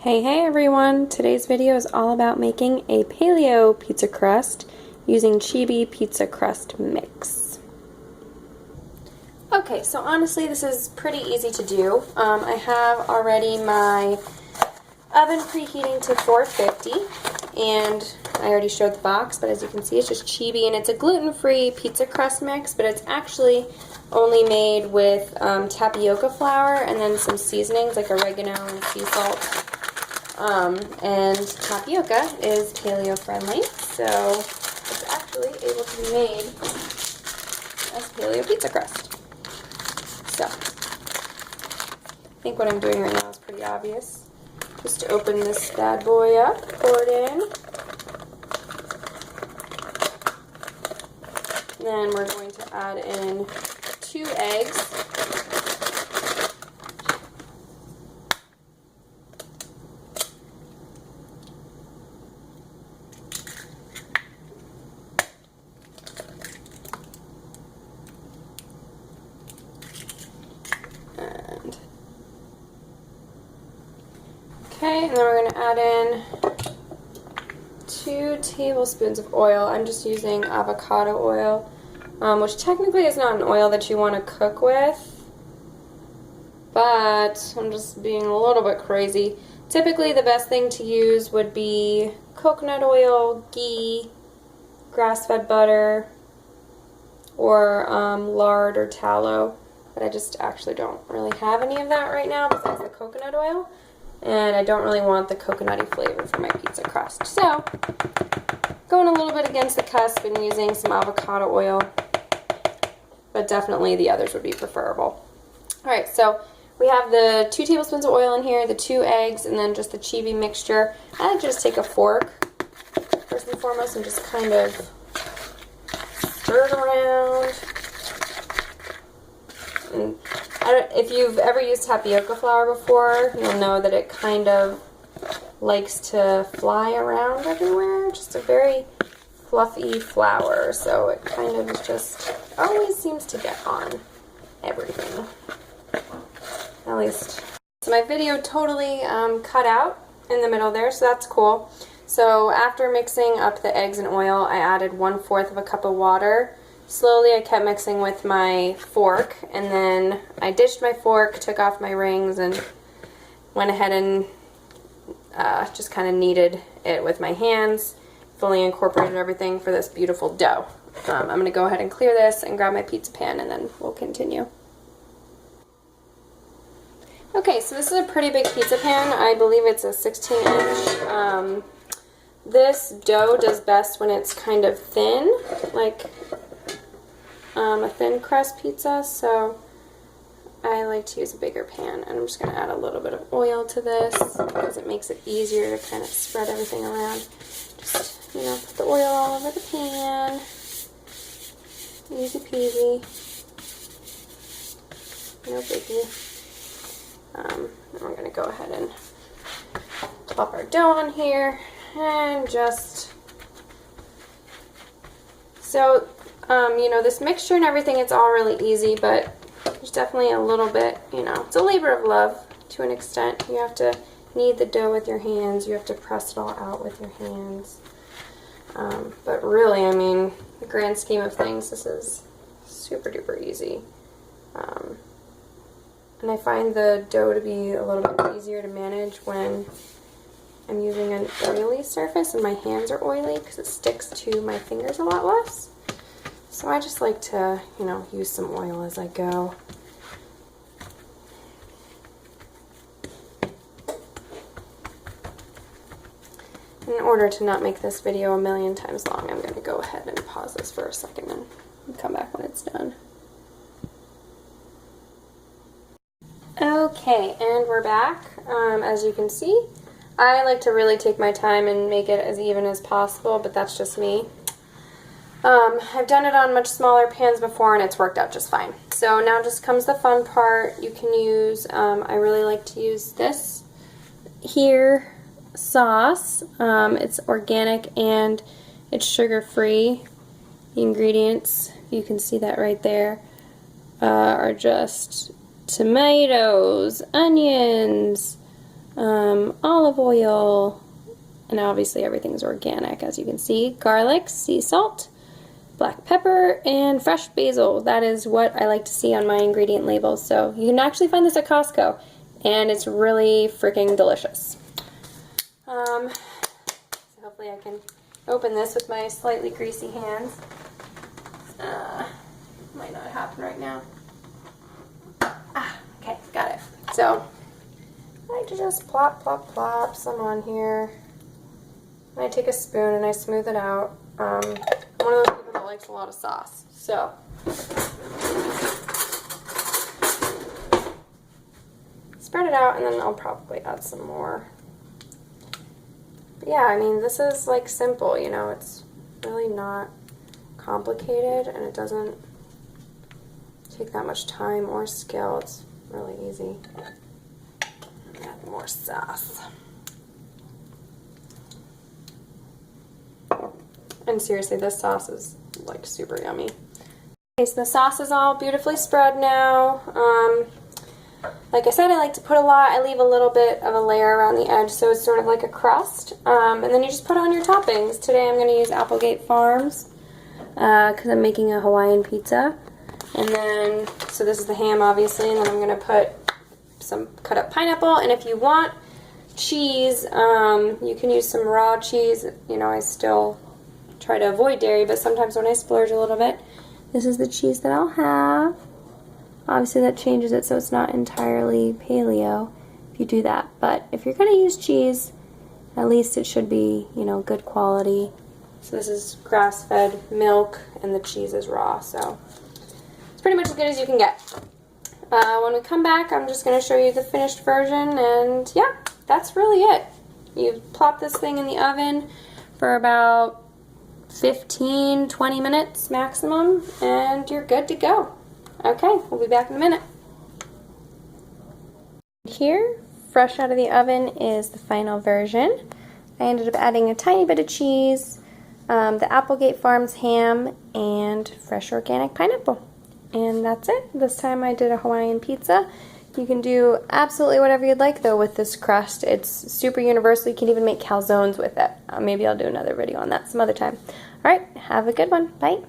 Hey everyone! Today's video is all about making a paleo pizza crust using Chebe pizza crust mix. Okay, so honestly this is pretty easy to do. I have already my oven preheating to 450 and I already showed the box, but as you can see it's just Chebe and it's a gluten-free pizza crust mix, but it's actually only made with tapioca flour and then some seasonings like oregano and sea salt. And tapioca is paleo friendly, so it's actually able to be made as paleo pizza crust. So, I think what I'm doing right now is pretty obvious. Just to open this bad boy up, pour it in. Then we're going to add in 2 eggs. Okay, and then we're going to add in 2 tablespoons of oil. I'm just using avocado oil, which technically is not an oil that you want to cook with, but I'm just being a little bit crazy. Typically the best thing to use would be coconut oil, ghee, grass-fed butter, or lard or tallow, but I just actually don't really have any of that right now besides the coconut oil. And I don't really want the coconutty flavor for my pizza crust. So, going a little bit against the cusp and using some avocado oil, but definitely the others would be preferable. Alright, so we have the 2 tablespoons of oil in here, the 2 eggs, and then just the Chebe mixture. I like to just take a fork, first and foremost, and just kind of stir it around. And if you've ever used tapioca flour before, you'll know that it kind of likes to fly around everywhere. Just a very fluffy flour, so it kind of just always seems to get on everything. At least. So my video totally cut out in the middle there, so that's cool. So after mixing up the eggs and oil, I added 1/4 of a cup of water. Slowly I kept mixing with my fork, and then I ditched my fork, took off my rings, and went ahead and just kind of kneaded it with my hands, fully incorporated everything for this beautiful dough. I'm going to go ahead and clear this and grab my pizza pan, and then we'll continue. Okay, so this is a pretty big pizza pan. I believe it's a 16-inch. This dough does best when it's kind of thin, like a thin crust pizza, so I like to use a bigger pan, and I'm just going to add a little bit of oil to this because it makes it easier to kind of spread everything around. Just, you know, put the oil all over the pan. Easy peasy. No biggie. And we're going to go ahead and plop our dough on here and just you know, this mixture and everything, it's all really easy, but there's definitely a little bit, you know, it's a labor of love to an extent. You have to knead the dough with your hands, you have to press it all out with your hands. But really, I mean, in the grand scheme of things, this is super duper easy. And I find the dough to be a little bit easier to manage when I'm using an oily surface and my hands are oily because it sticks to my fingers a lot less. So I just like to, you know, use some oil as I go. In order to not make this video a million times long, I'm going to go ahead and pause this for a second and come back when it's done. Okay, and we're back. As you can see, I like to really take my time and make it as even as possible, but that's just me. I've done it on much smaller pans before and it's worked out just fine. So now just comes the fun part. You can use, I really like to use this here sauce. It's organic and it's sugar-free. The ingredients, you can see that right there, are just tomatoes, onions, olive oil, and obviously everything's organic, as you can see. Garlic, sea salt, black pepper, and fresh basil. That is what I like to see on my ingredient labels. So you can actually find this at Costco, and it's really freaking delicious. So hopefully I can open this with my slightly greasy hands. Might not happen right now. Okay, got it. So I like to just plop, plop, plop some on here. And I take a spoon and I smooth it out. I'm one of those people that likes a lot of sauce. So spread it out, and then I'll probably add some more. But yeah, I mean, this is like simple, you know, it's really not complicated, and it doesn't take that much time or skill. It's really easy. Add more sauce. And seriously, this sauce is like super yummy. Okay, so the sauce is all beautifully spread now. Like I said, I like to put a lot. I leave a little bit of a layer around the edge, so it's sort of like a crust. And then you just put on your toppings. Today I'm going to use Applegate Farms because I'm making a Hawaiian pizza. And then, so this is the ham obviously, and then I'm going to put some cut up pineapple. And if you want cheese, you can use some raw cheese. You know, I still try to avoid dairy, but sometimes when I splurge a little bit, this is the cheese that I'll have. Obviously that changes it so it's not entirely paleo if you do that. But if you're going to use cheese, at least it should be, you know, good quality. So this is grass-fed milk, and the cheese is raw, so it's pretty much as good as you can get. When we come back, I'm just going to show you the finished version, and yeah, that's really it. You plop this thing in the oven for about 15-20 minutes maximum, and you're good to go. Okay, we'll be back in a minute. Here, fresh out of the oven, is the final version. I ended up adding a tiny bit of cheese, the Applegate Farms ham, and fresh organic pineapple. And that's it. This time I did a Hawaiian pizza. You can do absolutely whatever you'd like though with this crust. It's super universal. You can even make calzones with it. Maybe I'll do another video on that some other time. Alright, have a good one. Bye.